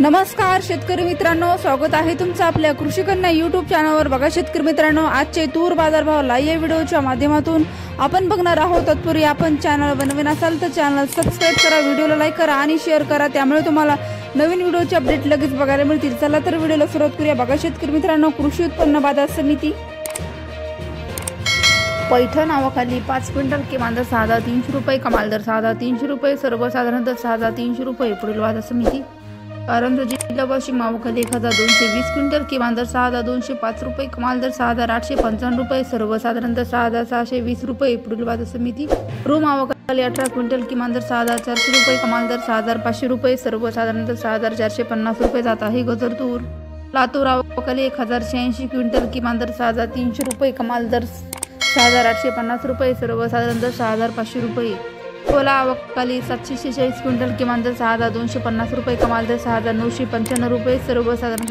नमस्कार शेतकरी मित्रांनो, स्वागत आहे तुमचं आपल्या कृषी कन्या यूट्यूब चॅनलवर। बघा शेतकरी मित्रांनो, आजचे तूर बाजारभाव लाईव्ह व्हिडिओच्या माध्यमातून आपण बघणार आहोत। तत्पूर्वी आपण चॅनल बनवून असाल तर चॅनल सबस्क्राइब करा, व्हिडिओला लाईक करा आणि शेअर करा, त्यामुळे तुम्हाला नवीन व्हिडिओचे अपडेट लगेच बघायला मिळतील। चला तर व्हिडिओला सुरुवात करूया। बघा शेतकरी मित्रांनो, कृषी उत्पन्न बाजार समिती पैठण नावाखाली 5 क्विंटल किमान दर 6,300 रुपये, कमाल दर 6,300 रुपये, सर्वसाधारण दर 6,300 रुपये। पुढील बाजार समिती कारंजा जिल्हा वाशिम नावाखाली 1,220 क्विंटल किमान दर 6,205 रुपये, कमाल दर 6,855 रुपये, सर्वसाधारण दर 6,620 रुपये। पुढील बाजार समिती रूम नावाखाली 18 क्विंटल किमान दर 6,400 रुपये, कमाल दर 6,500 रुपये, सर्वसाधारण दर 6,450 रुपये जात आहे। गजर तूर लातूर नावाखाली 1,086 क्विंटल किमान दर 6,300 रुपये, कमाल दर 6,850 रुपये, सर्वसाधारण दर 6,500 रुपये। कोला नावाखाली 746 क्विंटल किमान दर 6,250 रुपये, कमाल दर 6,995 रुपये, सर्वसाधारण